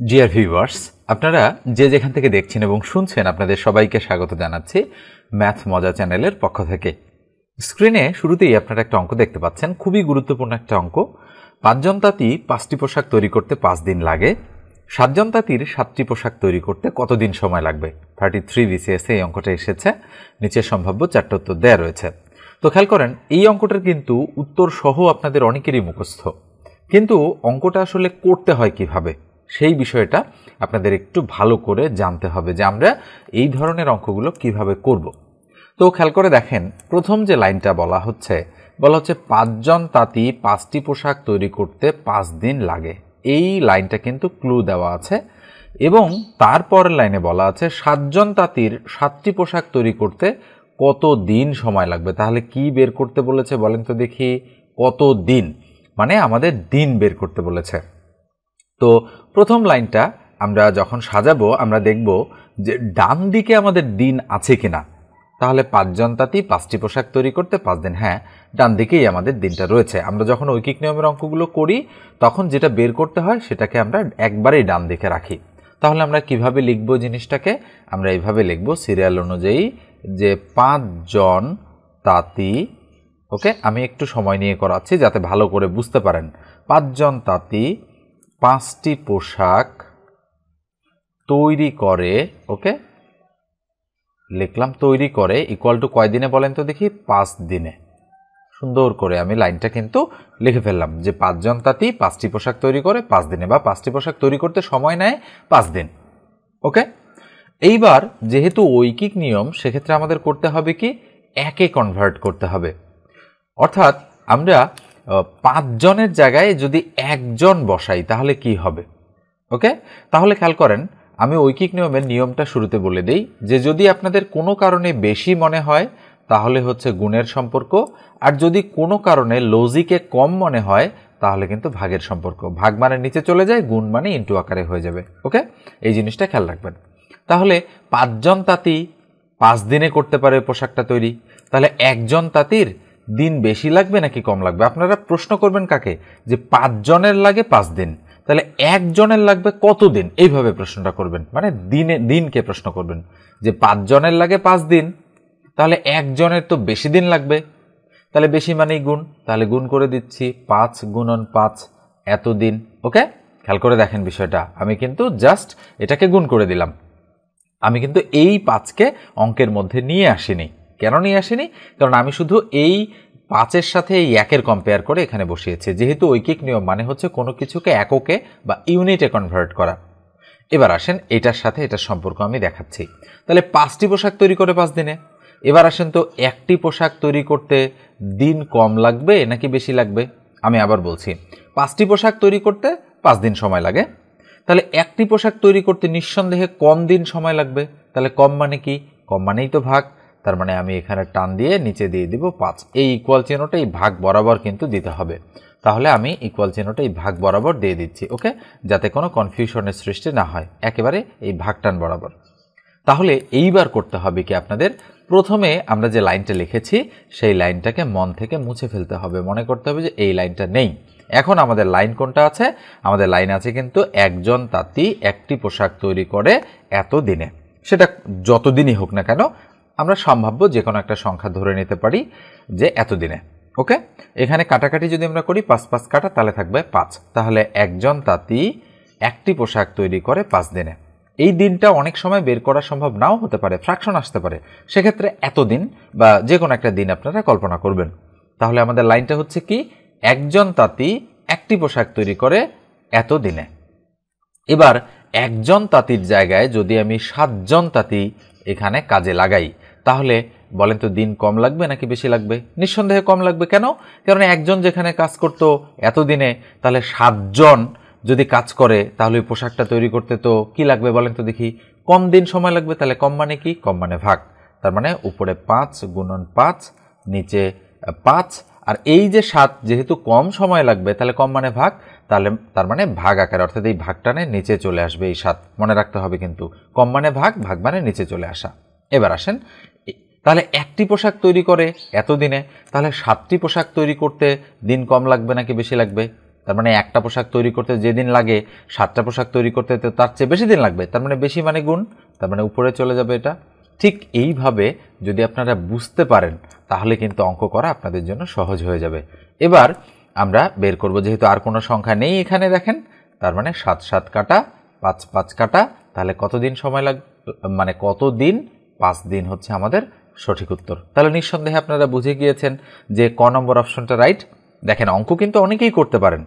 Dear viewers, আপনারা যে যেখান থেকে দেখছেন এবং শুনছেন আপনাদের সবাইকে স্বাগত জানাচ্ছি ম্যাথ মজা চ্যানেলের পক্ষ থেকে। স্ক্রিনে শুরুতেই আপনারা একটা অঙ্ক দেখতে পাচ্ছেন, খুবই গুরুত্বপূর্ণ একটা অঙ্ক। 5 জন তাঁতি 5টি পোশাক তৈরি করতে 5 দিন লাগে। 7 জন তাঁতির 7টি পোশাক তৈরি করতে কতদিন সময় লাগবে? 33 BCS এই অঙ্কটা এসেছে। নিচে সম্ভাব্য 4টা উত্তর দেওয়া রয়েছে। তো খেয়াল করেন, এই অঙ্কটার কিন্তু উত্তর সহ আপনাদের অনেকেরই মুখস্থ, কিন্তু অঙ্কটা আসলে করতে হয় কিভাবে সেই বিষয়টা আপনাদের একটু ভালো করে জানতে হবে যে আমরা এই ধরনের অঙ্কগুলো কিভাবে করব। তো খেয়াল করে দেখেন, প্রথম যে লাইনটা বলা হচ্ছে 5 জন তাঁতি 5টি পোশাক তৈরি করতে 5 দিন লাগে। এই লাইনটা কিন্তু ক্লু দেওয়া আছে এবং তারপরের লাইনে বলা আছে 7 জন তাঁতির 7টি পোশাক তৈরি করতে কত দিন সময় লাগবে। তাহলে কি বের করতে বলেছে বলেন তো দেখি? কত দিন, মানে আমাদের দিন বের করতে বলেছে। তো প্রথম লাইনটা আমরা যখন সাজাবো আমরা দেখব যে ডান দিকে আমাদের দিন আছে কিনা। তাহলে 5 জন তাঁতি 5টি পোশাক তৈরি করতে 5 দিন, হ্যাঁ ডান দিকেই আমাদের দিনটা রয়েছে। আমরা যখন ঐকিক নিয়মের অঙ্কগুলো করি তখন যেটা বের করতে হয় সেটাকে আমরা একবারেই ডান দিকে রাখি। তাহলে আমরা কিভাবে লিখব জিনিসটাকে? আমরা এইভাবে লিখব সিরিয়াল অনুযায়ী যে 5 জন তাঁতি, ওকে আমি একটু সময় নিয়ে করাচ্ছি যাতে ভালো করে বুঝতে পারেন। 5 জন তাঁতি 5টি পোশাক তৈরি করে, ওকে লিখলাম তৈরি করে ইকুয়াল টু কয় দিনে বলেন তো দেখি? 5 দিনে। সুন্দর করে আমি লাইনটা কিন্তু লিখে ফেললাম যে 5 জন তাঁতি 5টি পোশাক তৈরি করে 5 দিনে, বা 5টি পোশাক তৈরি করতে সময় নেয় 5 দিন। ওকে, এইবার যেহেতু ঐকিক নিয়ম সেক্ষেত্রে আমাদের করতে হবে কি, একে কনভার্ট করতে হবে। অর্থাৎ আমরা 5 জনের জায়গায় যদি 1 জন বসাই তাহলে কি হবে? ওকে, তাহলে খেয়াল করেন, আমি ঐকিক নিয়মের নিয়মটা শুরুতে বলে দেই যে যদি আপনাদের কোনো কারণে বেশি মনে হয় তাহলে হচ্ছে গুণের সম্পর্ক, আর যদি কোনো কারণে লজিকে কম মনে হয় তাহলে কিন্তু ভাগের সম্পর্ক। ভাগ মানে নিচে চলে যায়, গুণ মানে ইন্টু আকারে হয়ে যাবে। ওকে, এই জিনিসটা খেয়াল রাখবেন। তাহলে 5 জন তাঁতি 5 দিনে করতে পারে পোশাকটা তৈরি, তাহলে 1 জন তাঁতির দিন বেশি লাগবে নাকি কম লাগবে? আপনারা প্রশ্ন করবেন কাকে? যে 5 জনের লাগে 5 দিন, তাহলে 1 জনের লাগবে কত দিন? এইভাবে প্রশ্নটা করবেন, মানে দিনকে প্রশ্ন করবেন যে 5 জনের লাগে 5 দিন, তাহলে 1 জনের তো বেশি দিন লাগবে, তাহলে বেশি মানেই গুণ, তাহলে গুণ করে দিচ্ছি 5 গুণন 5 এত দিন। ওকে, খেয়াল করে দেখেন বিষয়টা, আমি কিন্তু জাস্ট এটাকে গুণ করে দিলাম, আমি কিন্তু এই 5কে অঙ্কের মধ্যে নিয়ে আসিনি। কেন নিয়ে আসিনি? কারণ আমি শুধু এই 5-এর সাথে এই 1-এর কম্পেয়ার করে এখানে বসিয়েছি। যেহেতু ঐকিক নিয়ম মানে হচ্ছে কোনো কিছুকে এককে বা ইউনিটে কনভার্ট করা। এবার আসেন এটার সাথে এটার সম্পর্ক আমি দেখাচ্ছি। তাহলে 5টি পোশাক তৈরি করে 5 দিনে। এবার আসেন তো, একটি পোশাক তৈরি করতে দিন কম লাগবে নাকি বেশি লাগবে? আমি আবার বলছি, 5টি পোশাক তৈরি করতে 5 দিন সময় লাগে, তাহলে একটি পোশাক তৈরি করতে নিঃসন্দেহে কম দিন সময় লাগবে। তাহলে কম মানে কি? কম মানেই তো ভাগ। তার মানে আমি এখানে টান দিয়ে নিচে দিয়ে দিব 5। এই ইকুয়াল চিহ্নটা এই ভাগ বরাবর কিন্তু দিতে হবে। তাহলে আমি ইকুয়াল চিহ্নটা এই ভাগ বরাবর দিয়ে দিচ্ছি, ওকে, যাতে কোনো কনফিউশনের সৃষ্টি না হয়, একেবারে এই ভাগ টান বরাবর। তাহলে এইবার করতে হবে কি আপনাদের? প্রথমে আমরা যে লাইনটা লিখেছি সেই লাইনটাকে মন থেকে মুছে ফেলতে হবে। মনে করতে হবে যে এই লাইনটা নেই। এখন আমাদের লাইন কোনটা আছে? আমাদের লাইন আছে কিন্তু 1 জন তাঁতি 1টি পোশাক তৈরি করে এত দিনে। সেটা যত দিনই হোক না কেন, আমরা সম্ভাব্য যে কোনো একটা সংখ্যা ধরে নিতে পারি যে এত দিনে। ওকে, এখানে কাটাকাটি যদি আমরা করি 5 5 কাটা, তাহলে থাকবে 5। তাহলে 1 জন তাঁতি 1টি পোশাক তৈরি করে 5 দিনে। এই দিনটা অনেক সময় বের করা সম্ভব নাও হতে পারে, ফ্র্যাকশন আসতে পারে, সেক্ষেত্রে এত দিন বা যে কোনো একটা দিন আপনারা কল্পনা করবেন। তাহলে আমাদের লাইনটা হচ্ছে কি, 1 জন তাঁতি 1টি পোশাক তৈরি করে এত দিনে। এবার 1 জন তাঁতির জায়গায় যদি আমি 7 জন তাঁতি এখানে কাজে লাগাই তাহলে বলেন তো দিন কম লাগবে নাকি বেশি লাগবে? নিঃসন্দেহে কম লাগবে। কেন? কারণ 1 জন যেখানে কাজ করতো এত দিনে, তাহলে 7 জন যদি কাজ করে তাহলে ওই পোশাকটা তৈরি করতে তো কি লাগবে বলেন তো দেখি? কম দিন সময় লাগবে। তাহলে কম মানে কি? কম মানে ভাগ। তার মানে উপরে 5 গুণন 5, নিচে 5, আর এই যে 7 যেহেতু কম সময় লাগবে তাহলে কম মানে ভাগ, তাহলে তার মানে ভাগ আকারে, অর্থাৎ এই ভাগটানে নিচে চলে আসবে এই 7, মনে রাখতে হবে কিন্তু কম মানে ভাগ, ভাগ মানে নিচে চলে আসা। এবার আসেন, তাহলে 1টি পোশাক তৈরি করে এত দিনে, তাহলে 7টি পোশাক তৈরি করতে দিন কম লাগবে নাকি বেশি লাগবে? তার মানে একটা পোশাক তৈরি করতে যেদিন লাগে 7টা পোশাক তৈরি করতে তো তার চেয়ে বেশি দিন লাগবে, তার মানে বেশি মানে গুণ, তার মানে উপরে চলে যাবে এটা। ঠিক এইভাবে যদি আপনারা বুঝতে পারেন তাহলে কিন্তু অঙ্ক করা আপনাদের জন্য সহজ হয়ে যাবে। এবার আমরা বের করব, যেহেতু আর কোনো সংখ্যা নেই এখানে দেখেন, তার মানে 7 7 কাটা 5 5 কাটা, তাহলে কতদিন সময় লাগবে, মানে কতদিন, 5 দিন হচ্ছে আমাদের সঠিক উত্তর। তাহলে নিঃসন্দেহে আপনারা বুঝে গিয়েছেন যে ক নম্বর অপশনটা রাইট। দেখেন অঙ্ক কিন্তু অনেকেই করতে পারেন,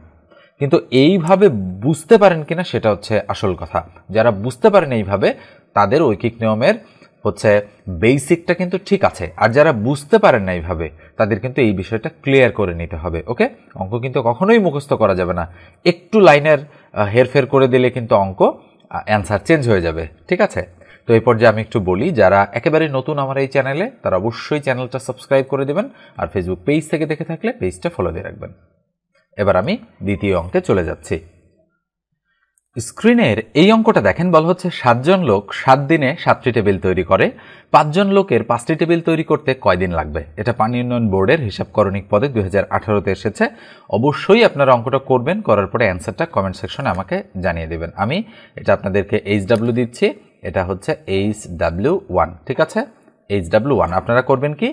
কিন্তু এইভাবে বুঝতে পারেন কিনা সেটা হচ্ছে আসল কথা। যারা বুঝতে পারেন এইভাবে তাদের ঐকিক নিয়মের হচ্ছে বেসিকটা কিন্তু ঠিক আছে, আর যারা বুঝতে পারেন না এইভাবে তাদের কিন্তু এই বিষয়টা ক্লিয়ার করে নিতে হবে। ওকে, অঙ্ক কিন্তু কখনোই মুখস্থ করা যাবে না, একটু লাইনের হেরফের করে দিলে কিন্তু অঙ্ক অ্যান্সার চেঞ্জ হয়ে যাবে। ঠিক আছে, তো এই পর্যায়ে আমি একটু বলি, যারা একেবারে নতুন আমার এই চ্যানেলে তারা অবশ্যই চ্যানেলটা সাবস্ক্রাইব করে দেবেন, আর ফেসবুক পেজ থেকে দেখে থাকলে পেজটা ফলো দিয়ে রাখবেন। এবার আমি দ্বিতীয় অঙ্কে চলে যাচ্ছি। স্ক্রিনের এই অঙ্কটা দেখেন, বলা হচ্ছে 7 জন লোক 7 দিনে 7টি টেবিল তৈরি করে, 5 জন লোকের 5টি টেবিল তৈরি করতে কয়দিন লাগবে। এটা পানি উন্নয়ন বোর্ডের হিসাব করণিক পদে 2018-তে এসেছে। অবশ্যই আপনারা অঙ্কটা করবেন, করার পরে অ্যান্সারটা কমেন্ট সেকশনে আমাকে জানিয়ে দেবেন। আমি এটা আপনাদেরকে HW দিচ্ছি, এটা হচ্ছে HW1। ঠিক আছে, HW1 আপনারা করবেন কি,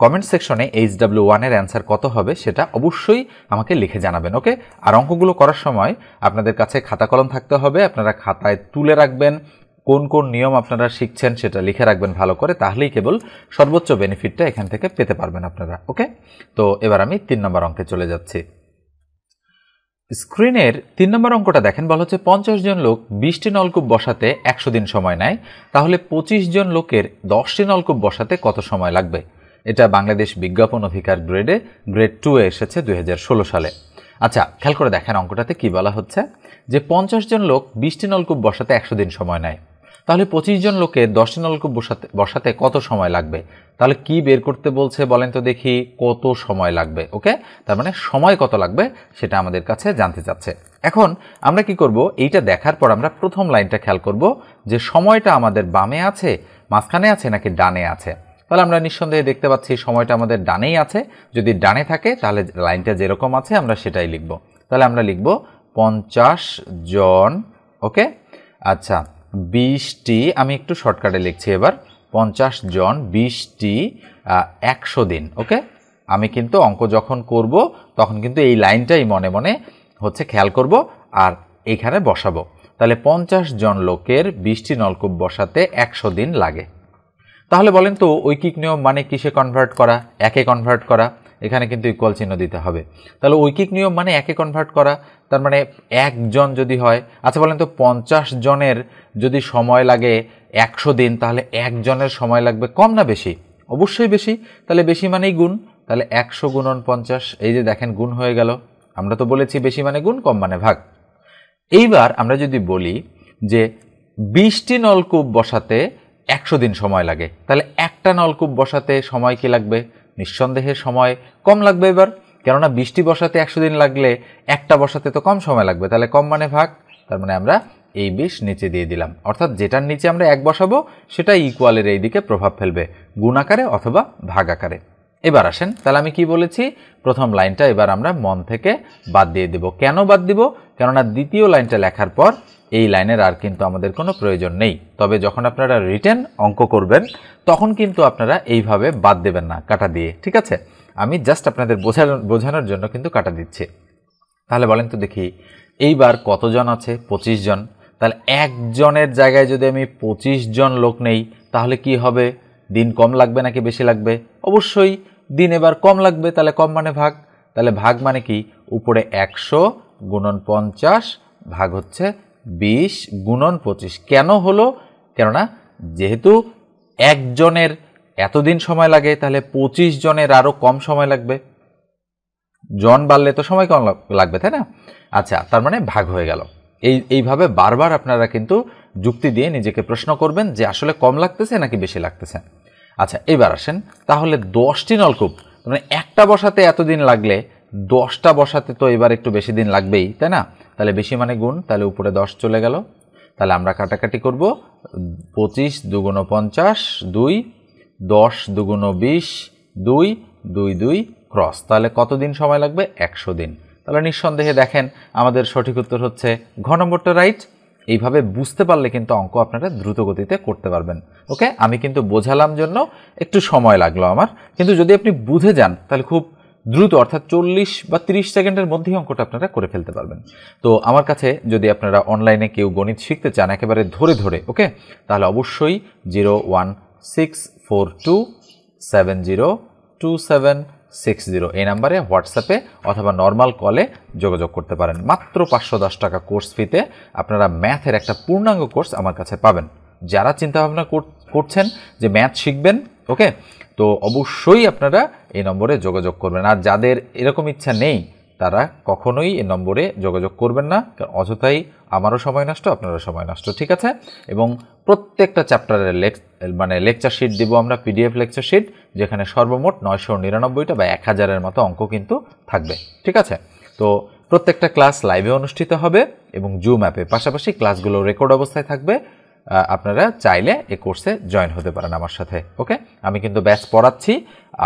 কমেন্ট সেকশনে HW1 এর অ্যান্সার কত হবে সেটা অবশ্যই আমাকে লিখে জানাবেন। ওকে, আর অঙ্কগুলো করার সময় আপনাদের কাছে খাতা কলম থাকতে হবে, আপনারা খাতায় তুলে রাখবেন কোন কোন নিয়ম আপনারা শিখছেন সেটা লিখে রাখবেন ভালো করে, তাহলেই কেবল সর্বোচ্চ বেনিফিটটা এখান থেকে পেতে পারবেন আপনারা। ওকে, তো এবার আমি 3 নম্বর অঙ্কে চলে যাচ্ছি। স্ক্রিনের 3 নম্বর অঙ্কটা দেখেন, বলা হচ্ছে 50 জন লোক 20টি নলকূপ বসাতে 100 দিন সময় নেয়, তাহলে 25 জন লোকের 10টি নলকূপ বসাতে কত সময় লাগবে। এটা বাংলাদেশ বিজ্ঞাপন অধিকার গ্রেড 2-এ এসেছে 2016 সালে। আচ্ছা, খেয়াল করে দেখেন অঙ্কটাতে কি বলা হচ্ছে, যে 50 জন লোক 20টি নলকূপ বসাতে 100 দিন সময় নেয়, তাহলে 25 জন লোকের 10টি নলকূপ বসাতে কত সময় লাগবে। তাহলে কি বের করতে বলছে বলেন তো দেখি, কত সময় লাগবে। ওকে, তার মানে সময় কত লাগবে সেটা আমাদের কাছে জানতে চাচ্ছে। এখন আমরা কি করব, এইটা দেখার পর আমরা প্রথম লাইনটা খেয়াল করব যে সময়টা আমাদের বামে আছে, মাঝখানে আছে নাকি ডানে আছে। তাহলে আমরা নিঃসন্দেহে দেখতে পাচ্ছি সময়টা আমাদের ডানেই আছে। যদি ডানে থাকে তাহলে লাইনটা যেরকম আছে আমরা সেটাই লিখব। তাহলে আমরা লিখব 50 জন। ওকে, আচ্ছা 20টি, আমি একটু শর্টকাটে লিখছি এবার, 50 জন 20টি 100 দিন। ওকে, আমি কিন্তু অঙ্ক যখন করব তখন কিন্তু এই লাইনটাই মনে মনে হচ্ছে খেয়াল করব আর এইখানে বসাবো। তাহলে 50 জন লোকের 20টি নলকূপ বসাতে 100 দিন লাগে। তাহলে বলেন তো ঐকিক নিয়ম মানে কিসে কনভার্ট করা, একে কনভার্ট করা, এখানে কিন্তু ইকুয়াল চিহ্ন দিতে হবে। তাহলে ঐকিক নিয়ম মানে একে কনভার্ট করা, তার মানে 1 জন যদি হয়, আচ্ছা বলেন তো 50 জনের যদি সময় লাগে 100 দিন, তাহলে 1 জনের সময় লাগবে কম না বেশি? অবশ্যই বেশি। তাহলে বেশি মানেই গুণ, তাহলে 100 গুণন 50, এই যে দেখেন গুণ হয়ে গেল। আমরা তো বলেছি বেশি মানে গুণ, কম মানে ভাগ। এইবার আমরা যদি বলি যে 20টি নলকূপ বসাতে 100 দিন সময় লাগে, তাহলে একটা নলকূপ বসাতে সময় কি লাগবে? নিঃসন্দেহে সময় কম লাগবে এবার, কেননা 20টি বসাতে 100 দিন লাগলে একটা বসাতে তো কম সময় লাগবে, তাহলে কম মানে ভাগ। তার মানে আমরা এই 20 নিচে দিয়ে দিলাম, অর্থাৎ যেটার নিচে আমরা 1 বসাবো সেটা ইকুয়ালের এই দিকে প্রভাব ফেলবে, গুণ আকারে অথবা ভাগ আকারে। এবার আসেন, তাহলে আমি কি বলেছি, প্রথম লাইনটা এবার আমরা মন থেকে বাদ দিয়ে দেব। কেন বাদ দিব? কেননা দ্বিতীয় লাইনটা লেখার পর এই লাইনের আর কিন্তু আমাদের কোনো প্রয়োজন নেই। তবে যখন আপনারা রিটেন অঙ্ক করবেন তখন কিন্তু আপনারা এইভাবে বাদ দেবেন না কাটা দিয়ে। ঠিক আছে, আমি জাস্ট আপনাদের বোঝানোর জন্য কিন্তু কাটা দিচ্ছি। তাহলে বলেন তো দেখি, এইবার কতজন আছে? 25 জন। তাহলে একজনের জায়গায় যদি আমি 25 জন লোক নেই তাহলে কি হবে? দিন কম লাগবে নাকি বেশি লাগবে? অবশ্যই দিন এবার কম লাগবে, তাহলে কম মানে ভাগ। তাহলে ভাগ মানে কি, উপরে 100 গুণন 50 ভাগ হচ্ছে 20 গুণন 25। কেন হলো? কেননা যেহেতু একজনের এতদিন সময় লাগে, তাহলে 25 জনের আরও কম সময় লাগবে, জন বাড়লে তো সময় কম লাগবে, তাই না? আচ্ছা, তার মানে ভাগ হয়ে গেল। এইভাবে বারবার আপনারা কিন্তু যুক্তি দিয়ে নিজেকে প্রশ্ন করবেন যে আসলে কম লাগতেছে নাকি বেশি লাগতেছে। আচ্ছা, এবার আসেন, তাহলে 10টি নলকূপ মানে একটা বসাতে এতদিন লাগলে 10টা বসাতে তো এবার একটু বেশি দিন লাগবেই, তাই না? তাহলে বেশি মানে গুণ, তাহলে উপরে 10 চলে গেল। তাহলে আমরা কাটাকাটি করব, 25 দুগুণ 50, 2, 10 দুগুণ 20, 2, 2, 2 ক্রস। তাহলে কত দিন সময় লাগবে? 100 দিন। তাহলে নিঃসন্দেহে দেখেন আমাদের সঠিক উত্তর হচ্ছে ঘ নম্বরটা রাইট। এইভাবে বুঝতে পারলে কিন্তু অঙ্ক আপনারা দ্রুত গতিতে করতে পারবেন। ওকে, আমি কিন্তু বোঝালাম জন্য একটু সময় লাগলো আমার, কিন্তু যদি আপনি বুঝে যান তাহলে খুব দ্রুত অর্থাৎ 40 বা 30 সেকেন্ডের মধ্যেই অঙ্কটা আপনারা করে ফেলতে পারবেন। তো আমার কাছে যদি আপনারা অনলাইনে কেউ গণিত শিখতে চান একেবারে ধরে ধরে, ওকে, তাহলে অবশ্যই 01642702760 এই নাম্বারে হোয়াটসঅ্যাপে অথবা নর্মাল কলে যোগাযোগ করতে পারেন। মাত্র 510 টাকা কোর্স ফিতে আপনারা ম্যাথের একটা পূর্ণাঙ্গ কোর্স আমার কাছে পাবেন। যারা চিন্তাভাবনা করছেন যে ম্যাথ শিখবেন, ওকে, তো অবশ্যই আপনারা এই নম্বরে যোগাযোগ করবেন। আর যাদের এরকম ইচ্ছা নেই তারা কখনোই এই নম্বরে যোগাযোগ করবেন না, কারণ অযথাই আমারও সময় নষ্ট, আপনারও সময় নষ্ট, ঠিক আছে। এবং প্রত্যেকটা চ্যাপ্টারের লেকচার শিট দিব আমরা, পিডিএফ লেকচার শিট, যেখানে সর্বমোট 999টা বা 1000-এর মতো অঙ্ক কিন্তু থাকবে, ঠিক আছে। তো প্রত্যেকটা ক্লাস লাইভে অনুষ্ঠিত হবে এবং জুম অ্যাপে, পাশাপাশি ক্লাসগুলো রেকর্ড অবস্থায় থাকবে। আপনারা চাইলে এই কোর্সে জয়েন হতে পারেন আমার সাথে, ওকে। আমি কিন্তু ব্যাচ পড়াচ্ছি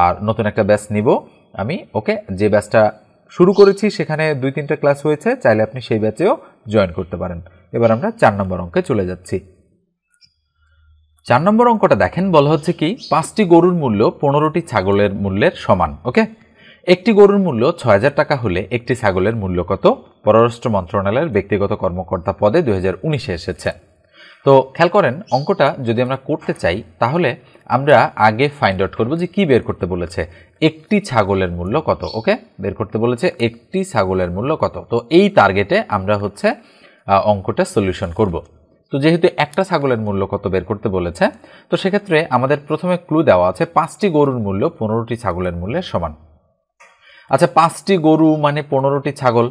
আর নতুন একটা ব্যাচ নিব আমি, ওকে। যে ব্যাচটা শুরু করেছি সেখানে 2-3টা ক্লাস হয়েছে, চাইলে আপনি সেই ব্যাচেও জয়েন করতে পারেন। এবার আমরা 4 নম্বর অঙ্কে চলে যাচ্ছি। 4 নম্বর অঙ্কটা দেখেন, বলা হচ্ছে কি 5টি গরুর মূল্য 15টি ছাগলের মূল্যের সমান, ওকে। একটি গরুর মূল্য 6000 টাকা হলে একটি ছাগলের মূল্য কত? পররাষ্ট্র মন্ত্রণালয়ের ব্যক্তিগত কর্মকর্তা পদে 2019-এ এসেছে। তো খেয়াল করেন, অঙ্কটা যদি আমরা করতে চাই তাহলে আমরা আগে ফাইন্ড আউট করবো যে কি বের করতে বলেছে, একটি ছাগলের মূল্য কত, ওকে, বের করতে বলেছে একটি ছাগলের মূল্য কত। তো এই টার্গেটে আমরা হচ্ছে অঙ্কটা সলিউশন করব। তো যেহেতু একটা ছাগলের মূল্য কত বের করতে বলেছে, তো সেক্ষেত্রে আমাদের প্রথমে ক্লু দেওয়া আছে 5টি গরুর মূল্য 15টি ছাগলের মূল্যের সমান। আচ্ছা, 5টি গরু মানে 15টি ছাগল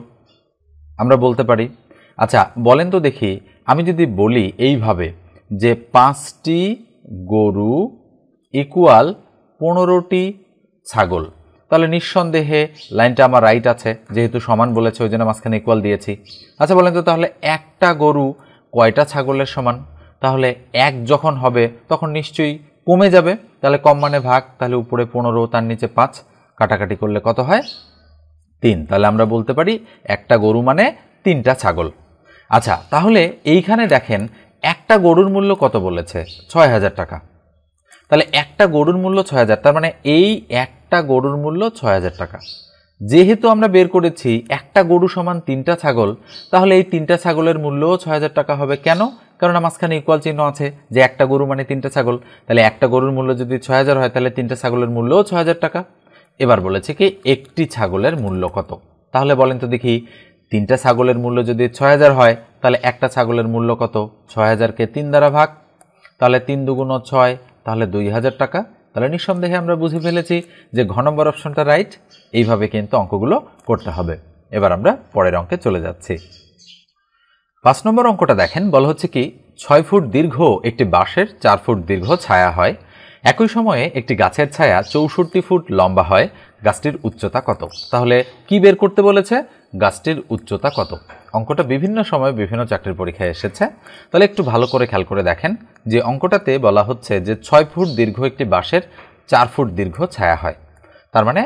আমরা বলতে পারি। আচ্ছা বলেন তো দেখি, আমি যদি বলি এইভাবে যে 5টি গরু ইকুয়াল 15টি ছাগল, তাহলে নিঃসন্দেহে লাইনটা আমার রাইট আছে, যেহেতু সমান বলেছে ওই জন্য মাঝখানে ইকুয়াল দিয়েছি। আচ্ছা বলেন তো তাহলে একটা গরু কয়টা ছাগলের সমান? তাহলে 1 যখন হবে তখন নিশ্চয়ই কমে যাবে, তাহলে কম মানে ভাগ, তাহলে উপরে 15 তার নিচে 5, কাটাকাটি করলে কত হয়? 3। তাহলে আমরা বলতে পারি একটা গরু মানে 3টা ছাগল। আচ্ছা তাহলে এইখানে দেখেন একটা গরুর মূল্য কত বলেছে? 6000 টাকা। তাহলে একটা গরুর মূল্য 6000, তার মানে এই একটা গরুর মূল্য 6000 টাকা। যেহেতু আমরা বের করেছি একটা গরু সমান 3টা ছাগল, তাহলে এই 3টা ছাগলের মূল্যও 6000 টাকা হবে। কেন? কারণ মাঝখানে ইকুয়াল চিহ্ন আছে, যে একটা গরু মানে 3টা ছাগল, তাহলে একটা গরুর মূল্য যদি 6000 হয় তাহলে 3টা ছাগলের মূল্যও 6000 টাকা। এবার বলেছে কি একটি ছাগলের মূল্য কত? তাহলে বলেন তো দেখি, 3টা ছাগলের মূল্য যদি 6000 হয় তাহলে একটা ছাগলের মূল্য কত? 6000-কে 3 দ্বারা ভাগ, তাহলে 3 দুগুণ 6, তাহলে 2000 টাকা। তাহলে নিঃসন্দেহে আমরা বুঝে ফেলেছি যে ঘ নম্বর অপশনটা রাইট। এইভাবে কিন্তু অঙ্কগুলো করতে হবে। এবার আমরা পরের অঙ্কে চলে যাচ্ছি। 5 নম্বর অঙ্কটা দেখেন, বলা হচ্ছে কি 6 ফুট দীর্ঘ একটি বাঁশের 4 ফুট দীর্ঘ ছায়া হয়, একই সময়ে একটি গাছের ছায়া 64 ফুট লম্বা হয়, গাছটির উচ্চতা কত? তাহলে কি বের করতে বলেছে? গাছটির উচ্চতা কত। অঙ্কটা বিভিন্ন সময় বিভিন্ন চাকরির পরীক্ষায় এসেছে, তাহলে একটু ভালো করে খেয়াল করে দেখেন যে অঙ্কটাতে বলা হচ্ছে যে 6 ফুট দীর্ঘ একটি বাঁশের 4 ফুট দীর্ঘ ছায়া হয়, তার মানে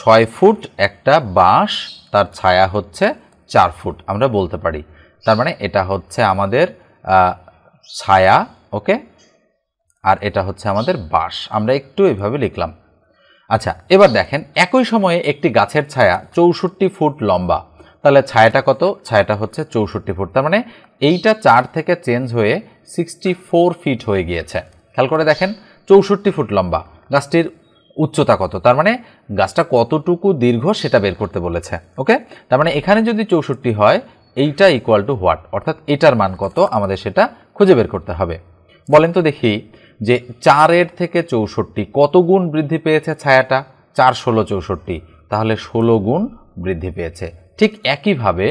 6 ফুট একটা বাঁশ, তার ছায়া হচ্ছে 4 ফুট আমরা বলতে পারি। তার মানে এটা হচ্ছে আমাদের ছায়া, ওকে, আর এটা হচ্ছে আমাদের বাঁশ। আমরা একটু এইভাবে লিখলাম। আচ্ছা এবার দেখেন একই সময়ে একটি গাছের ছায়া 64 ফুট লম্বা, তাহলে ছায়াটা কত? ছায়াটা হচ্ছে 64 ফুট, তার মানে এইটা 4 থেকে চেঞ্জ হয়ে 64 ফিট হয়ে গিয়েছে। খেয়াল করে দেখেন 64 ফুট লম্বা, গাছটির উচ্চতা কত? তার মানে গাছটা কতটুকু দীর্ঘ সেটা বের করতে বলেছে, ওকে। তার মানে এখানে যদি 64 হয় এইটা ইকুয়াল টু হোয়াট, অর্থাৎ এটার মান কত আমাদের সেটা খুঁজে বের করতে হবে। বলেন তো দেখি যে 4-এর থেকে 64 কত গুণ বৃদ্ধি পেয়েছে ছায়াটা? 4 16 64, তাহলে 16 গুণ বৃদ্ধি পেয়েছে। ঠিক একইভাবে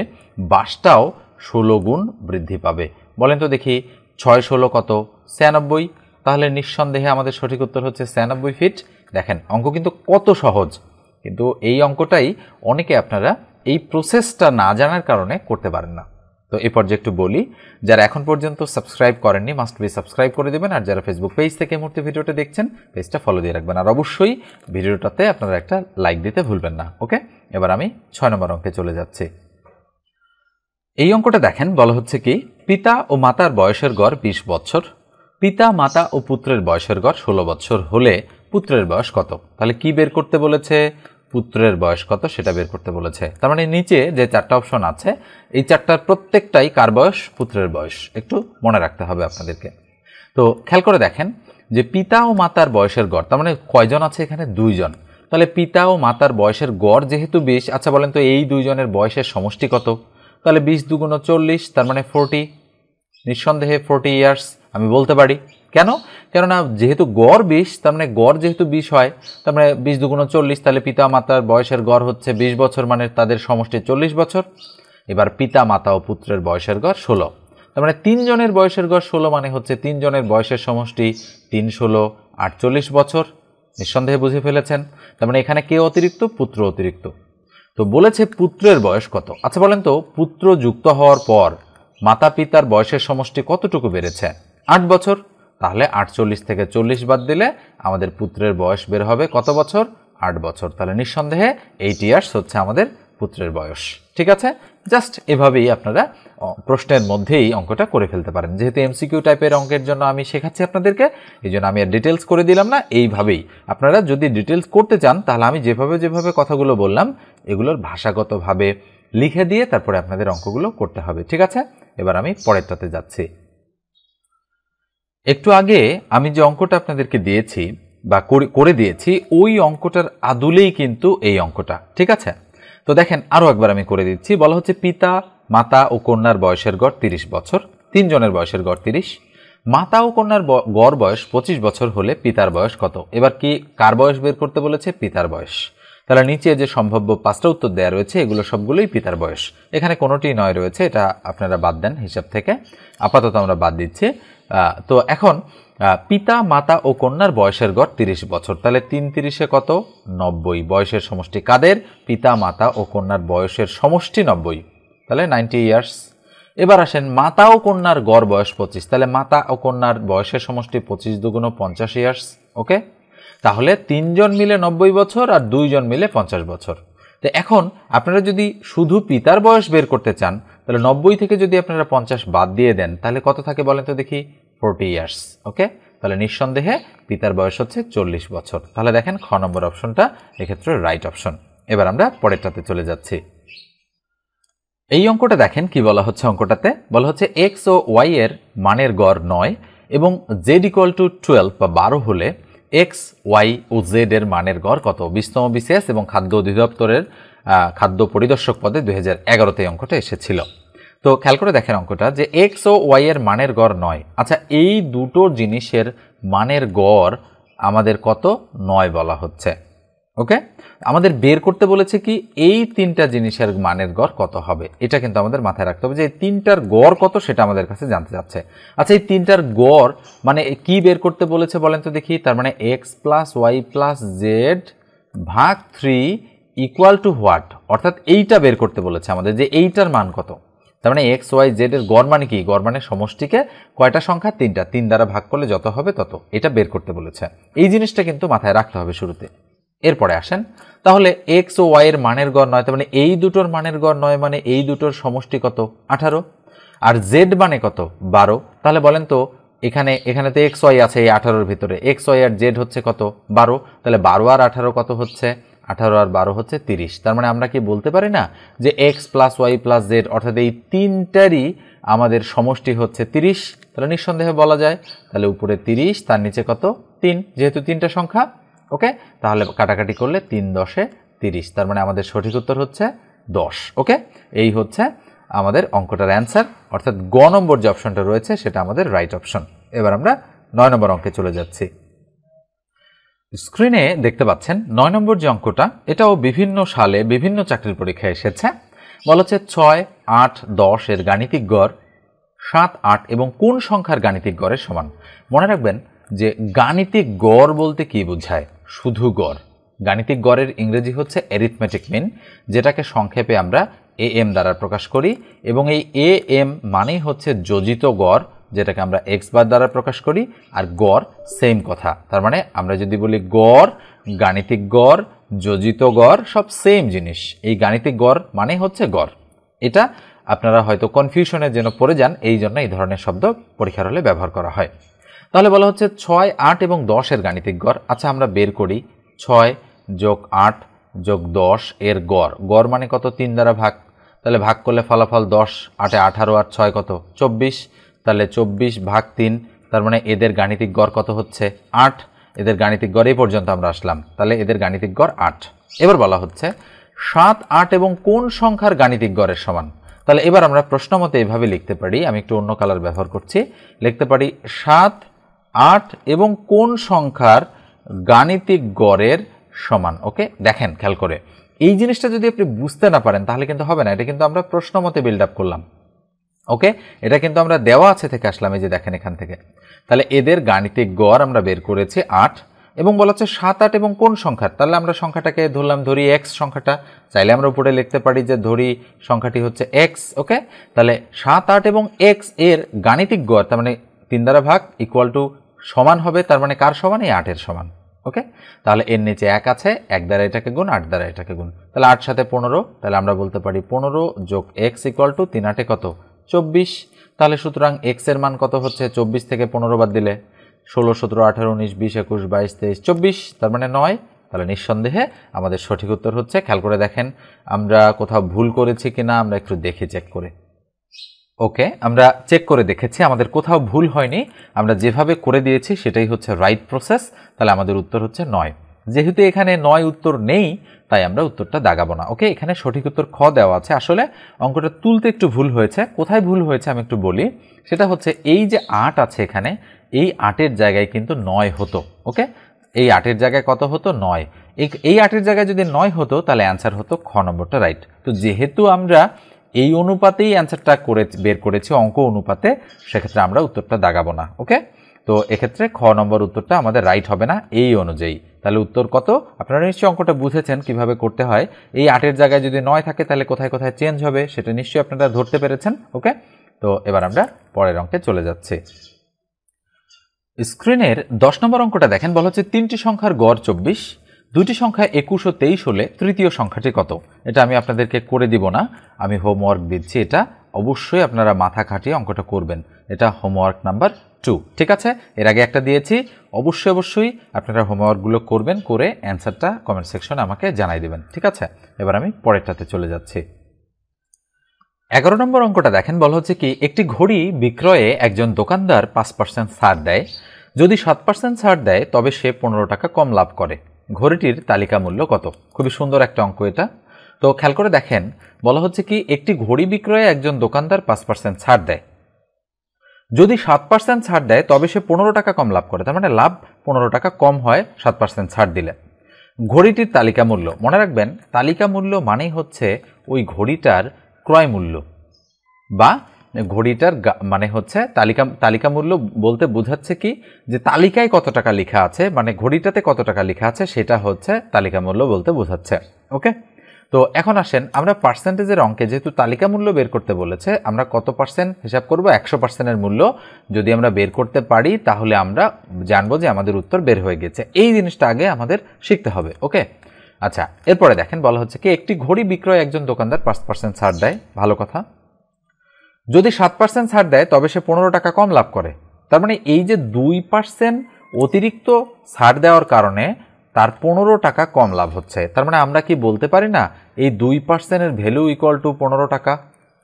বাঁশটাও 16 গুণ বৃদ্ধি পাবে। বলেন তো দেখি 6 16 কত? 96, তাহলে নিঃসন্দেহে আমাদের সঠিক উত্তর হচ্ছে 96 ফিট। দেখেন অঙ্ক কিন্তু কত সহজ, কিন্তু এই অঙ্কটাই অনেকে আপনারা এই প্রসেসটা না জানার কারণে করতে পারেন না। তো এই পর্যায়ে একটু বলি, যারা এখন পর্যন্ত সাবস্ক্রাইব করেননি মাস্ট বি সাবস্ক্রাইব করে দেবেন, আর যারা ফেসবুক পেজ থেকে এই মুহূর্তে ভিডিওটা দেখছেন পেজটা ফলো দিয়ে রাখবেন, আর অবশ্যই ভিডিওটাতে আপনারা একটা লাইক দিতে ভুলবেন না। ওকে, এবার আমি 6 নম্বর অঙ্কে চলে যাচ্ছি। এই অঙ্কটা দেখেন, বলা হচ্ছে কি পিতা ও মাতার বয়সের গড় 20 বছর, পিতা মাতা ও পুত্রের বয়সের গড় 16 বছর হলে পুত্রের বয়স কত? তাহলে কি বের করতে বলেছে? পুত্রের বয়স কত সেটা বের করতে বলেছে। তার মানে নিচে যে 4টা অপশন আছে এই 4টার প্রত্যেকটাই কার বয়স? পুত্রের বয়স। একটু মনে রাখতে হবে আপনাদেরকে। তো খেয়াল করে দেখেন যে পিতা ও মাতার বয়সের গড়, তার মানে কয়জন আছে এখানে? 2 জন। তাহলে পিতা ও মাতার বয়সের গড় যেহেতু 20, আচ্ছা বলেন তো এই 2 জনের বয়সের সমষ্টি কত? তাহলে 20 দুগুণ 40, তার মানে 40, নিঃসন্দেহে 40 ইয়ার্স আমি বলতে পারি। কেন? কেননা যেহেতু গড় 20, তার মানে গড় যেহেতু 20 হয়, তার মানে 20 দুগুণ 40, তাহলে পিতা মাতার বয়সের গড় হচ্ছে 20 বছর, মানে তাদের সমষ্টি 40 বছর। এবার পিতা মাতা ও পুত্রের বয়সের গড় 16, তার মানে 3 জনের বয়সের গড় 16, মানে হচ্ছে 3 জনের বয়সের সমষ্টি 3 16 48 বছর। নিঃসন্দেহে বুঝে ফেলেছেন। তার মানে এখানে কে অতিরিক্ত? পুত্র অতিরিক্ত। তো বলেছে পুত্রের বয়স কত। আচ্ছা বলেন তো পুত্র যুক্ত হওয়ার পর মাতা পিতার বয়সের সমষ্টি কতটুকু বেড়েছে? 8 বছর। তাহলে 48 থেকে 40 বাদ দিলে আমাদের পুত্রের বয়স বের হবে কত বছর? 8 বছর। তাহলে নিঃসন্দেহে 8 ইয়ার্স হচ্ছে আমাদের পুত্রের বয়স। ঠিক আছে, জাস্ট এভাবেই আপনারা প্রশ্নের মধ্যেই অঙ্কটা করে ফেলতে পারেন। যেহেতু এমসিকিউ টাইপের অঙ্কের জন্য আমি শেখাচ্ছি আপনাদেরকে, এই জন্য আমি আর ডিটেলস করে দিলাম না। এইভাবেই আপনারা যদি ডিটেলস করতে চান তাহলে আমি যেভাবে কথাগুলো বললাম এগুলোর ভাষাগতভাবে লিখে দিয়ে তারপরে আপনাদের অঙ্কগুলো করতে হবে। ঠিক আছে, এবার আমি পরেরটাতে যাচ্ছি। একটু আগে আমি যে অঙ্কটা আপনাদেরকে দিয়েছি বা করে দিয়েছি ওই অঙ্কটার আদলেই কিন্তু এই অঙ্কটা। ঠিক আছে, তো দেখেন আরও একবার আমি করে দিচ্ছি। বলা হচ্ছে পিতা মাতা ও কন্যার বয়সের গড় 30 বছর, 3 জনের বয়সের গড় 30। মাতা ও কন্যার গড় বয়স 25 বছর হলে পিতার বয়স কত? এবার কি কার বয়স বের করতে বলেছে? পিতার বয়স। তাহলে নিচে যে সম্ভাব্য 5টা উত্তর দেওয়া রয়েছে এগুলো সবগুলোই পিতার বয়স, এখানে কোনোটি নয় রয়েছে, এটা আপনারা বাদ দেন হিসাব থেকে, আপাতত আমরা বাদ দিচ্ছি। তো এখন পিতা মাতা ও কন্যার বয়সের গড় 30 বছর, তাহলে 3 30 কত? 90। বয়সের সমষ্টি কাদের? পিতা মাতা ও কন্যার বয়সের সমষ্টি 90, তাহলে 90 ইয়ার্স। এবার আসেন মাতা ও কন্যার গড় বয়স 25, তাহলে মাতা ও কন্যার বয়সের সমষ্টি 25 দুগুণ 50 ইয়ার্স। ওকে, তাহলে 3 জন মিলে 90 বছর আর 2 জন মিলে 50 বছর। তো এখন আপনারা যদি শুধু পিতার বয়স বের করতে চান তাহলে 90 থেকে যদি আপনারা 50 বাদ দিয়ে দেন তাহলে কত থাকে বলেন তো দেখি? 40 ইয়ার্স। ওকে, তাহলে নিঃসন্দেহে পিতার বয়স হচ্ছে 40 বছর। তাহলে দেখেন খ নম্বর অপশনটা এক্ষেত্রে রাইট অপশন। এবার আমরা পরেরটাতে চলে যাচ্ছি। এই অঙ্কটা দেখেন কি বলা হচ্ছে। অঙ্কটাতে বলা হচ্ছে এক্স ও ওয়াই এর মানের গড় 9 এবং জেড ইকুয়াল টু 12 বা 12 হলে এক্স ওয়াই ও জেড এর মানের গড় কত? 20তম বিসিএস এবং খাদ্য অধিদপ্তরের খাদ্য পরিদর্শক পদে 2011তে অঙ্কটা এসেছিল। তো খেয়াল করে দেখেন অঙ্কটা যে এক্স ও ওয়াই এর মানের গড় 9। আচ্ছা এই দুটো জিনিসের মানের গড় আমাদের কত? 9 বলা হচ্ছে। ওকে, আমাদের বের করতে বলেছে কি এই 3টা জিনিসের মানের গড় কত হবে, এটা কিন্তু আমাদের মাথায় রাখতে হবে যে এই 3টার গড় কত সেটা আমাদের কাছে জানতে চাচ্ছে। আচ্ছা এই 3টার গড় মানে কি বের করতে বলেছে বলেন তো দেখি? তার মানে x plus y plus z ভাগ 3 ইকুয়াল টু হোয়াট, অর্থাৎ এইটা বের করতে বলেছে আমাদের যে এইটার মান কত। তার মানে এক্স ওয়াই জেড এর গড় মানে কি? গড় মানে সমষ্টিকে কয়টা সংখ্যা? 3টা, 3 দ্বারা ভাগ করলে যত হবে তত, এটা বের করতে বলেছে। এই জিনিসটা কিন্তু মাথায় রাখতে হবে শুরুতে। এরপরে আসেন তাহলে এক্স ও ওয়াই এর মানের গড় 9, তার মানে এই দুটোর মানের গড় 9, মানে এই দুটোর সমষ্টি কত? 18। আর জেড মানে কত? 12। তাহলে বলেন তো এখানে তো এক্স ওয়াই আছে এই 18-র ভিতরে, এক্স ওয়াই আর জেড হচ্ছে কত? 12। তাহলে 12 আর 18 কত হচ্ছে? 18 আর 12 হচ্ছে 30। তার মানে আমরা কি বলতে পারি না যে x plus y plus z অর্থাৎ এই 3টারই আমাদের সমষ্টি হচ্ছে 30? তাহলে নিঃসন্দেহে বলা যায়। তাহলে উপরে 30, তার নিচে কত? 3, যেহেতু 3টা সংখ্যা। ওকে, তাহলে কাটাকাটি করলে 3 10 30, তার মানে আমাদের সঠিক উত্তর হচ্ছে 10। ওকে, এই হচ্ছে আমাদের অঙ্কটার অ্যান্সার, অর্থাৎ গ নম্বর যে অপশনটা রয়েছে সেটা আমাদের রাইট অপশন। এবার আমরা 9 নম্বর অঙ্কে চলে যাচ্ছি। স্ক্রিনে দেখতে পাচ্ছেন 9 নম্বর যে অঙ্কটা, এটাও বিভিন্ন সালে বিভিন্ন চাকরির পরীক্ষায় এসেছে। বলা হচ্ছে 6, 8, 10 এর গাণিতিক গড় 7, 8 এবং কোন সংখ্যার গাণিতিক গড়ের সমান? মনে রাখবেন যে গাণিতিক গড় বলতে কি বোঝায়? শুধু গড়। গাণিতিক গড়ের ইংরেজি হচ্ছে অ্যারিথমেটিক মিন, যেটাকে সংক্ষেপে আমরা এ এম দ্বারা প্রকাশ করি এবং এই এ এম মানেই হচ্ছে যোজিত গড়, যেটাকে আমরা এক্স বার দ্বারা প্রকাশ করি, আর গড় সেম কথা। তার মানে আমরা যদি বলি গড়, গাণিতিক গড়, যোজিত গড় সব সেম জিনিস। এই গাণিতিক গড় মানে হচ্ছে গড়। এটা আপনারা হয়তো কনফিউশনের জন্য পড়ে যান, এই জন্য এই ধরনের শব্দ পরীক্ষার হলে ব্যবহার করা হয়। তাহলে বলা হচ্ছে 6, 8 এবং 10 এর গাণিতিক গড়। আচ্ছা, আমরা বের করি 6 যোগ 8 যোগ 10 এর গড়। গড় মানে কত? 3 দ্বারা ভাগ। তাহলে ভাগ করলে ফলাফল 10, 8 18 আর 6 কত? 24। তাহলে 24 ভাগ 3, তার মানে এদের গাণিতিক গড় কত হচ্ছে? 8। এদের গাণিতিক গড় এই পর্যন্ত আমরা আসলাম, তাহলে এদের গাণিতিক গড় 8। এবার বলা হচ্ছে 7, 8 এবং কোন সংখ্যার গাণিতিক গড়ের সমান? তাহলে এবার আমরা প্রশ্ন মতে এইভাবে লিখতে পারি, আমি একটু অন্য কালার ব্যবহার করছি, লিখতে পারি 7, 8 এবং কোন সংখ্যার গাণিতিক গড়ের সমান। ওকে, দেখেন খেয়াল করে, এই জিনিসটা যদি আপনি বুঝতে না পারেন তাহলে কিন্তু হবে না। এটা কিন্তু আমরা প্রশ্ন মতে বিল্ড আপ করলাম। ওকে, এটা কিন্তু আমরা দেওয়া আছে থেকে আসলাম, এই যে দেখেন এখান থেকে। তাহলে এদের গাণিতিক গড় আমরা বের করেছি 8 এবং বলা হচ্ছে 7, 8 এবং কোন সংখ্যার? তাহলে আমরা সংখ্যাটাকে ধরি এক্স সংখ্যাটা, চাইলে আমরা উপরে লিখতে পারি যে ধরি সংখ্যাটি হচ্ছে এক্স। ওকে, তাহলে 7, 8 এবং এক্স এর গাণিতিক গড়, তার মানে 3 দ্বারা ভাগ ইকুয়াল টু সমান হবে, তার মানে কার সমান? এই 8 এর সমান। ওকে, তাহলে এর নিচে 1 আছে, 1 দ্বারা এটাকে গুণ, 8 দ্বারা এটাকে গুণ, তাহলে 8 সাথে 15, তাহলে আমরা বলতে পারি 15 যোগ এক্স ইকুয়াল টু 3 8 কত? 24। তাহলে সুতরাং এক্স এর মান কত হচ্ছে? 24 থেকে 15 বাদ দিলে 16, 17, 18, 19, 20, 21, 22, 23, 24, তার মানে 9। তাহলে নিঃসন্দেহে আমাদের সঠিক উত্তর হচ্ছে, খেয়াল করে দেখেন আমরা কোথাও ভুল করেছি কিনা আমরা একটু দেখে চেক করে। ওকে, আমরা চেক করে দেখেছি আমাদের কোথাও ভুল হয়নি, আমরা যেভাবে করে দিয়েছি সেটাই হচ্ছে রাইট প্রসেস। তাহলে আমাদের উত্তর হচ্ছে 9। যেহেতু এখানে 9 উত্তর নেই তাই আমরা উত্তরটা দাগাবো না। ওকে, এখানে সঠিক উত্তর খ দেওয়া আছে। আসলে অঙ্কটা তুলতে একটু ভুল হয়েছে। কোথায় ভুল হয়েছে আমি একটু বলি, সেটা হচ্ছে এই যে 8 আছে এখানে, এই 8-এর জায়গায় কিন্তু 9 হতো। ওকে, এই 8-এর জায়গায় কত হতো? 9। এই 8-এর জায়গায় যদি 9 হতো তাহলে অ্যান্সার হতো খ নম্বরটা রাইট। তো যেহেতু আমরা এই অনুপাতেই অ্যান্সারটা বের করেছি, অঙ্ক অনুপাতে, সেক্ষেত্রে আমরা উত্তরটা দাগাবো না। ওকে, তো এক্ষেত্রে খ নম্বর উত্তরটা আমাদের রাইট হবে না এই অনুযায়ী। তাহলে উত্তর কত? আপনারা নিশ্চয়ই অঙ্কটা বুঝেছেন কিভাবে করতে হয়। এই 8-এর জায়গায় যদি 9 থাকে তাহলে কোথায় কোথায় চেঞ্জ হবে সেটা নিশ্চয়ই আপনারা ধরতে পেরেছেন। ওকে, তো এবার আমরা পরের অঙ্কে চলে যাচ্ছি। স্ক্রিনের 10 নম্বর অঙ্কটা দেখেন, বলা হচ্ছে 3টি সংখ্যার গড় 24, 2টি সংখ্যা 21 ও 23 হলে তৃতীয় সংখ্যাটি কত? এটা আমি আপনাদেরকে করে দিব না, আমি হোমওয়ার্ক দিচ্ছি। এটা অবশ্যই আপনারা মাথা খাটিয়ে অঙ্কটা করবেন। এটা হোমওয়ার্ক নাম্বার 2, ঠিক আছে? এর আগে একটা দিয়েছি, অবশ্যই আপনারা হোমওয়ার্কগুলো করবেন, করে অ্যান্সারটা কমেন্ট সেকশনে আমাকে জানাই দেবেন, ঠিক আছে? এবার আমি পরেরটাতে চলে যাচ্ছি। 11 নম্বর অঙ্কটা দেখেন, বলা হচ্ছে কি একটি ঘড়ি বিক্রয়ে একজন দোকানদার 5% ছাড় দেয়। যদি 7% ছাড় দেয় তবে সে 15 টাকা কম লাভ করে। ঘড়িটির তালিকা মূল্য কত? খুবই সুন্দর একটা অঙ্ক এটা। তো খেয়াল করে দেখেন, বলা হচ্ছে কি একটি ঘড়ি বিক্রয়ে একজন দোকানদার 5% ছাড় দেয়। যদি 7% ছাড় দেয় তবে সে 15 টাকা কম লাভ করে, তার মানে লাভ 15 টাকা কম হয় 7% ছাড় দিলে। ঘড়িটির তালিকা মূল্য, মনে রাখবেন তালিকা মূল্য মানেই হচ্ছে ওই ঘড়িটার ক্রয় মূল্য, বা ঘড়িটার মানে হচ্ছে তালিকা মূল্য বলতে বোঝাচ্ছে কি যে তালিকায় কত টাকা লেখা আছে, মানে ঘড়িটাতে কত টাকা লেখা আছে সেটা হচ্ছে তালিকা মূল্য বলতে বোঝাচ্ছে। ওকে, তো এখন আসেন আমরা পার্সেন্টেজের অঙ্কে যেহেতু তালিকা মূল্য বের করতে বলেছে, আমরা কত পার্সেন্ট হিসাব করব? 100%-এর মূল্য যদি আমরা বের করতে পারি তাহলে আমরা জানবো যে আমাদের উত্তর বের হয়ে গেছে। এই জিনিসটা আগে আমাদের শিখতে হবে। ওকে, আচ্ছা, এরপরে দেখেন বলা হচ্ছে কি একটি ঘড়ি বিক্রয় একজন দোকানদার 5% ছাড় দেয়, ভালো কথা। যদি 7% ছাড় দেয় তবে সে 15 টাকা কম লাভ করে। তার মানে এই যে 2% অতিরিক্ত ছাড় দেওয়ার কারণে তার 15 টাকা কম লাভ হচ্ছে। তার মানে আমরা কি বলতে পারি না এই 2%-এর ভ্যালু ইকুয়াল টু 15 টাকা?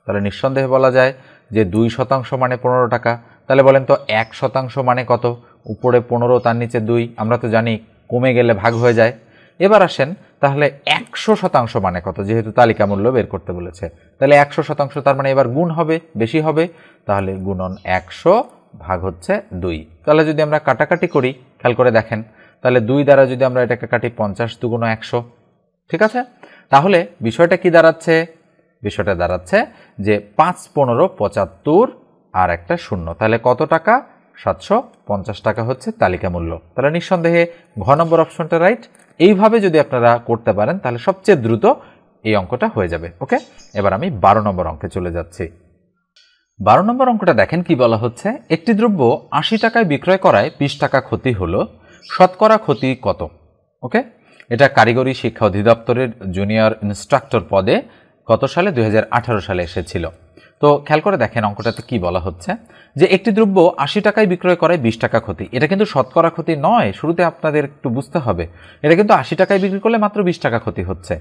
তাহলে নিঃসন্দেহে বলা যায় যে 2% মানে 15 টাকা। তাহলে বলেন তো 1% মানে কত? উপরে 15 তার নিচে 2, আমরা তো জানি কমে গেলে ভাগ হয়ে যায়। এবার আসেন তাহলে 100% মানে কত? যেহেতু তালিকা মূল্য বের করতে বলেছে, তাহলে 100% তার মানে এবার গুণ হবে, বেশি হবে, তাহলে গুণন 100 ভাগ হচ্ছে 2। তাহলে যদি আমরা কাটাকাটি করি, খেয়াল করে দেখেন, তাহলে 2 দ্বারা যদি আমরা এটাকে কাটি 50 2 100, ঠিক আছে? তাহলে বিষয়টা কি দাঁড়াচ্ছে? বিষয়টা দাঁড়াচ্ছে যে 5 15 75 আর একটা 0, তাহলে কত টাকা? 750 টাকা হচ্ছে তালিকা মূল্য। তাহলে নিঃসন্দেহে ঘ নম্বর অপশনটা রাইট। এইভাবে যদি আপনারা করতে পারেন তাহলে সবচেয়ে দ্রুত এই অঙ্কটা হয়ে যাবে। ওকে, এবার আমি 12 নম্বর অঙ্কে চলে যাচ্ছি। 12 নম্বর অঙ্কটা দেখেন কি বলা হচ্ছে, একটি দ্রব্য 80 টাকায় বিক্রয় করায় 20 টাকা ক্ষতি হলো, শতকরা ক্ষতি কত? ওকে, এটা কারিগরি শিক্ষা অধিদপ্তরের জুনিয়র ইনস্ট্রাক্টর পদে কত সালে 2018 সালে এসেছিল। তো খেয়াল করে দেখেন অঙ্কটাতে কি বলা হচ্ছে যে একটি দ্রব্য 80 টাকায় বিক্রয় করায় 20 টাকা ক্ষতি। এটা কিন্তু শতকরা ক্ষতি নয়, শুরুতে আপনাদের একটু বুঝতে হবে। এটা কিন্তু 80 টাকায় বিক্রি করলে মাত্র 20 টাকা ক্ষতি হচ্ছে।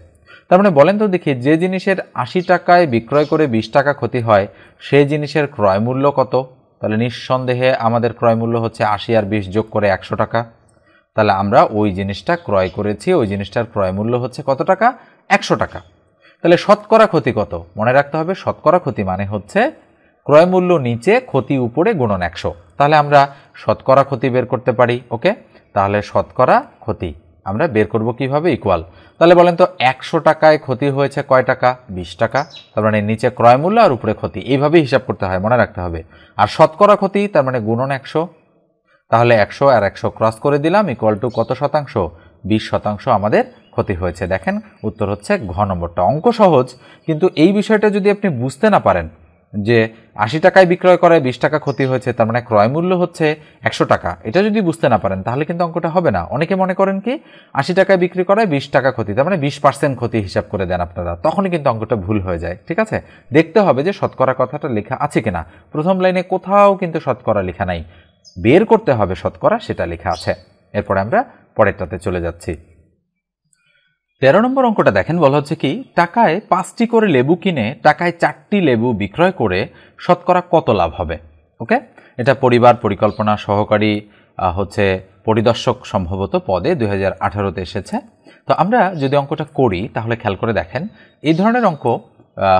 তার মানে বলেন তো দেখি, যে জিনিসের 80 টাকায় বিক্রয় করে 20 টাকা ক্ষতি হয় সেই জিনিসের ক্রয় মূল্য কত? তাহলে নিঃসন্দেহে আমাদের ক্রয় মূল্য হচ্ছে 80 আর 20 যোগ করে 100 টাকা। তাহলে আমরা ওই জিনিসটা ক্রয় করেছি, ওই জিনিসটার ক্রয় মূল্য হচ্ছে কত টাকা? 100 টাকা। তাহলে শতকরা ক্ষতি কত? মনে রাখতে হবে শতকরা ক্ষতি মানে হচ্ছে ক্রয় মূল্য নিচে ক্ষতি উপরে গুণন 100। তাহলে আমরা শতকরা ক্ষতি বের করতে পারি। ওকে, তাহলে শতকরা ক্ষতি আমরা বের করব কিভাবে? ইকুয়াল। তাহলে বলেন তো 100 টাকায় ক্ষতি হয়েছে কয় টাকা? 20 টাকা। তার মানে নিচে ক্রয় মূল্য আর উপরে ক্ষতি, এইভাবেই হিসাব করতে হয়, মনে রাখতে হবে। আর শতকরা ক্ষতি তার মানে গুণন 100। তাহলে 100 আর 100 ক্রস করে দিলাম, ইকুয়াল টু কত শতাংশ? 20% আমাদের ক্ষতি হয়েছে। দেখেন উত্তর হচ্ছে ঘ নম্বরটা। অঙ্ক সহজ, কিন্তু এই বিষয়টা যদি আপনি বুঝতে না পারেন যে 80 টাকায় বিক্রয় করায় 20 টাকা ক্ষতি হয়েছে, তার মানে ক্রয় মূল্য হচ্ছে 100 টাকা, এটা যদি বুঝতে না পারেন তাহলে কিন্তু অঙ্কটা হবে না। অনেকে মনে করেন কি 80 টাকায় বিক্রি করায় 20 টাকা ক্ষতি, তার মানে 20% ক্ষতি হিসাব করে দেন আপনারা, তখনই কিন্তু অঙ্কটা ভুল হয়ে যায়। ঠিক আছে, দেখতে হবে যে শতকরা কথাটা লেখা আছে কিনা। প্রথম লাইনে কোথাও কিন্তু শতকরা লেখা নাই, বের করতে হবে শতকরা, সেটা লেখা আছে। এরপরে আমরা পরেরটাতে চলে যাচ্ছি। 13 নম্বর অঙ্কটা দেখেন, বলা হচ্ছে কি টাকায় 5টি করে লেবু কিনে টাকায় 4টি লেবু বিক্রয় করে শতকরা কত লাভ হবে? ওকে, এটা পরিবার পরিকল্পনা সহকারী হচ্ছে পরিদর্শক সম্ভবত পদে 2018-তে এসেছে। তো আমরা যদি অঙ্কটা করি তাহলে খেয়াল করে দেখেন এই ধরনের অঙ্ক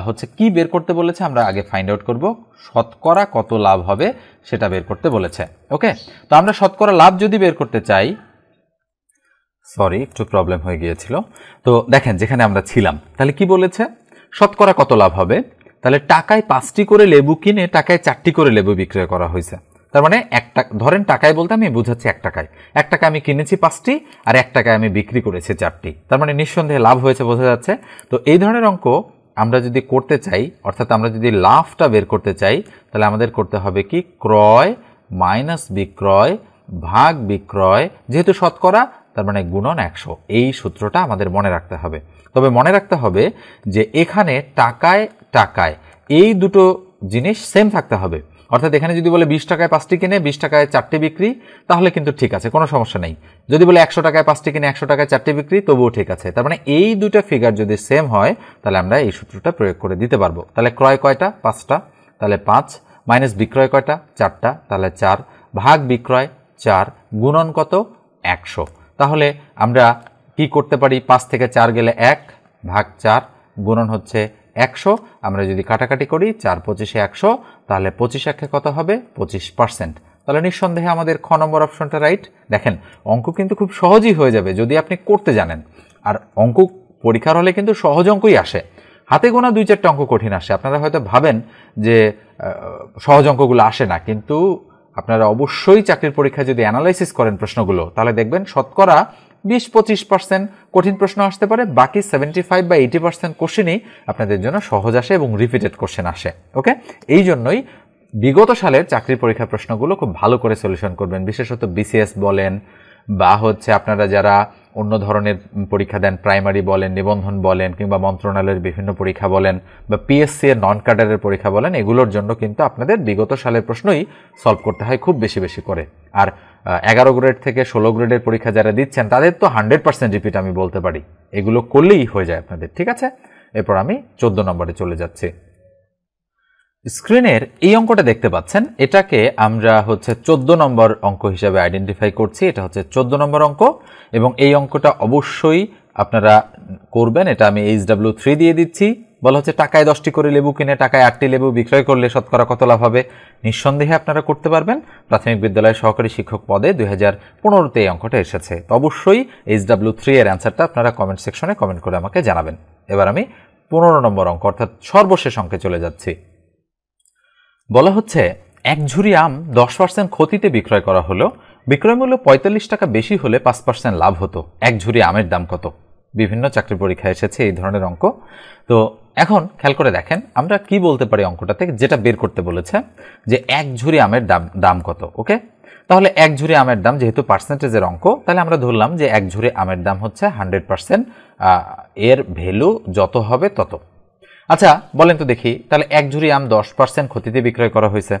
হচ্ছে কি বের করতে বলেছে, আমরা আগে ফাইন্ড আউট করব শতকরা কত লাভ হবে সেটা বের করতে বলেছে। ওকে, তো আমরা শতকরা লাভ যদি বের করতে চাই, সরি একটু প্রবলেম হয়ে গিয়েছিল। তো দেখেন যেখানে আমরা ছিলাম, তাহলে কি বলেছে শতকরা কত লাভ হবে? তাহলে টাকায় 5টি করে লেবু কিনে টাকায় 4টি করে লেবু বিক্রয় করা হয়েছে। তার মানে ধরেন টাকায় বলতে আমি বুঝাচ্ছি 1 টাকায়। 1 টাকায় আমি কিনেছি 5টি আর 1 টাকায় আমি বিক্রি করেছি 4টি, তার মানে নিঃসন্দেহে লাভ হয়েছে, বোঝা যাচ্ছে। তো এই ধরনের অঙ্ক আমরা যদি করতে চাই, অর্থাৎ আমরা যদি লাভটা বের করতে চাই, তাহলে আমাদের করতে হবে কি ক্রয় মাইনাস বিক্রয় ভাগ বিক্রয়, যেহেতু শতকরা তার মানে গুণন 100। এই সূত্রটা আমাদের মনে রাখতে হবে। তবে মনে রাখতে হবে যে এখানে টাকায় টাকায় এই দুটো জিনিস সেম থাকতে হবে। অর্থাৎ এখানে যদি বলে 20 টাকায় 5টি কিনে 20 টাকায় 4টি বিক্রি, তাহলে কিন্তু ঠিক আছে, কোনো সমস্যা নেই। যদি বলে 100 টাকায় 5টি কিনে 100 টাকায় 4টি বিক্রি, তবুও ঠিক আছে। তার মানে এই দুটো ফিগার যদি সেম হয় তাহলে আমরা এই সূত্রটা প্রয়োগ করে দিতে পারবো। তাহলে ক্রয় কয়টা? 5টা, তাহলে 5 মাইনাস বিক্রয় কয়টা? 4টা, তাহলে 4 ভাগ বিক্রয় 4 গুণন কত? 100। তাহলে আমরা কি করতে পারি? 5 থেকে 4 গেলে 1 ভাগ 4 গুণন হচ্ছে 100। আমরা যদি কাটাকাটি করি 4 25-এ 100, তাহলে 25 কত হবে? 25%। তাহলে নিঃসন্দেহে আমাদের খ নম্বর অপশনটা রাইট। দেখেন অঙ্ক কিন্তু খুব সহজই হয়ে যাবে যদি আপনি করতে জানেন। আর অঙ্ক পরীক্ষার হলে কিন্তু সহজ অঙ্কই আসে, হাতে গোনা 2-4টা অঙ্ক কঠিন আসে। আপনারা হয়তো ভাবেন যে সহজ অঙ্কগুলো আসে না, কিন্তু আপনারা অবশ্যই চাকরির পরীক্ষায় যদি অ্যানালাইসিস করেন প্রশ্নগুলো, তাহলে দেখবেন শতকরা 20-25% কঠিন প্রশ্ন আসতে পারে, বাকি 75 বা 80% কোশ্চেনই আপনাদের জন্য সহজ আসে এবং রিপিটেড কোশ্চেন আসে। ওকে, এই জন্যই বিগত সালের চাকরির পরীক্ষার প্রশ্নগুলো খুব ভালো করে সলিউশন করবেন, বিশেষত বিসিএস বলেন বা হচ্ছে আপনারা যারা অন্য ধরনের পরীক্ষা দেন, প্রাইমারি বলেন, নিবন্ধন বলেন, কিংবা মন্ত্রণালয়ের বিভিন্ন পরীক্ষা বলেন বা পিএসসি এর নন ক্যাডারের পরীক্ষা বলেন, এগুলোর জন্য কিন্তু আপনাদের বিগত সালের প্রশ্নই সলভ করতে হয় খুব বেশি বেশি করে। আর 11 গ্রেড থেকে 16 গ্রেডের পরীক্ষা যারা দিচ্ছেন তাদের তো 100% রিপিট আমি বলতে পারি, এগুলো করলেই হয়ে যায় আপনাদের। ঠিক আছে, এরপর আমি 14 নম্বরে চলে যাচ্ছি। স্ক্রিনের এই অঙ্কটা দেখতে পাচ্ছেন, এটাকে আমরা হচ্ছে 14 নম্বর অঙ্ক হিসাবে আইডেন্টিফাই করছি। এটা হচ্ছে 14 নম্বর অঙ্ক এবং এই অঙ্কটা অবশ্যই আপনারা করবেন। এটা আমি HW3 দিয়ে দিচ্ছি। বলা হচ্ছে টাকায় 10টি করে লেবু কিনে টাকায় 8টি লেবু বিক্রয় করলে শতকরা কত লাভ হবে? নিঃসন্দেহে আপনারা করতে পারবেন। প্রাথমিক বিদ্যালয়ের সহকারী শিক্ষক পদে 2015-তে এই অঙ্কটা এসেছে। তো অবশ্যই HW3 এর অ্যান্সারটা আপনারা কমেন্ট সেকশনে কমেন্ট করে আমাকে জানাবেন। এবার আমি 15 নম্বর অঙ্ক অর্থাৎ সর্বশেষ অঙ্কে চলে যাচ্ছি। বলা হচ্ছে এক ঝুড়ি আম 10% ক্ষতিতে বিক্রয় করা হলো, বিক্রয় মূল্য 45 টাকা বেশি হলে 5% লাভ হতো। এক ঝুড়ি আমের দাম কত? বিভিন্ন চাকরি পরীক্ষায় এসেছে এই ধরনের অঙ্ক। তো এখন খেয়াল করে দেখেন আমরা কি বলতে পারি অঙ্কটাতে, যেটা বের করতে বলেছে যে এক ঝুড়ি আমের দাম কত। ওকে, তাহলে এক ঝুড়ি আমের দাম যেহেতু পার্সেন্টেজের অঙ্ক, তাহলে আমরা ধরলাম যে এক ঝুড়ি আমের দাম হচ্ছে 100%, এর ভ্যালু যত হবে তত। আচ্ছা বলেন তো দেখি, তাহলে এক ঝুড়ি আম 10% ক্ষতিতে বিক্রয় করা হয়েছে,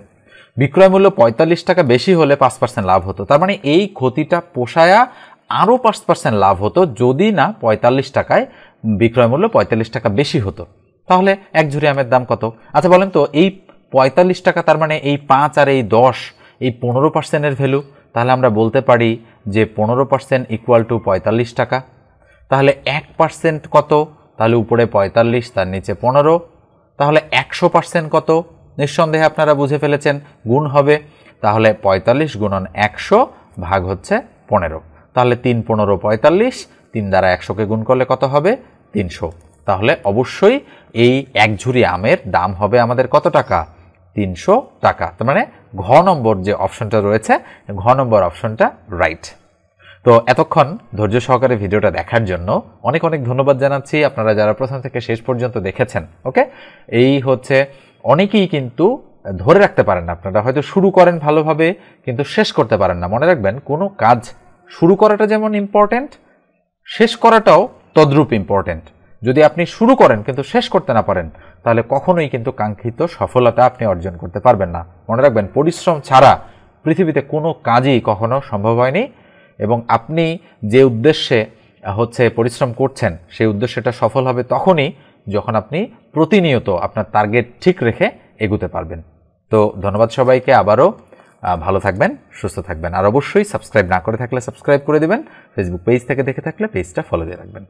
বিক্রয় মূল্য 45 টাকা বেশি হলে 5% লাভ হতো। তার মানে এই ক্ষতিটা পোষায়া আরও 5% লাভ হতো যদি না 45 টাকায় বিক্রয় মূল্য 45 টাকা বেশি হতো। তাহলে এক ঝুড়ি আমের দাম কত? আচ্ছা বলেন তো এই 45 টাকা, তার মানে এই 5 আর এই 10, এই 15%-এর ভ্যালু। তাহলে আমরা বলতে পারি যে 15% ইকুয়াল টু 45 টাকা। তাহলে 1% কত? তাহলে উপরে 45, তার নিচে 15। তাহলে 100% কত? নিঃসন্দেহে আপনারা বুঝে ফেলেছেন, গুণ হবে। তাহলে 45 গুণন 100 ভাগ হচ্ছে 15। তাহলে 3 15 45, 3 দ্বারা 100কে গুণ করলে কত হবে? 300। তাহলে অবশ্যই এই এক ঝুড়ি আমের দাম হবে আমাদের কত টাকা? 300 টাকা। তার মানে ঘ নম্বর যে অপশনটা রয়েছে, ঘ নম্বর অপশনটা রাইট। তো এতক্ষণ ধৈর্য সহকারে ভিডিওটা দেখার জন্য অনেক অনেক ধন্যবাদ জানাচ্ছি আপনারা যারা প্রথম থেকে শেষ পর্যন্ত দেখেছেন। ওকে, এই হচ্ছে অনেকেই কিন্তু ধরে রাখতে পারেন না, আপনারা হয়তো শুরু করেন ভালোভাবে কিন্তু শেষ করতে পারেন না। মনে রাখবেন, কোনো কাজ শুরু করাটা যেমন ইম্পর্টেন্ট, শেষ করাটাও তদ্রূপ ইম্পর্টেন্ট। যদি আপনি শুরু করেন কিন্তু শেষ করতে না পারেন, তাহলে কখনোই কিন্তু কাঙ্ক্ষিত সফলতা আপনি অর্জন করতে পারবেন না। মনে রাখবেন, পরিশ্রম ছাড়া পৃথিবীতে কোনো কাজই কখনো সম্ভব হয়নি, এবং আপনি যে উদ্দেশ্যে পরিশ্রম করছেন সেই উদ্দেশ্যটা সফল হবে তখনই যখন আপনি প্রতিনিয়ত আপনার টার্গেট ঠিক রেখে এগোতে পারবেন। তো ধন্যবাদ সবাইকে আবারও। ভালো থাকবেন, সুস্থ থাকবেন, আর অবশ্যই সাবস্ক্রাইব না করে থাকলে সাবস্ক্রাইব করে দেবেন। ফেসবুক পেজ থেকে দেখে থাকলে পেজটা ফলো দিয়ে রাখবেন।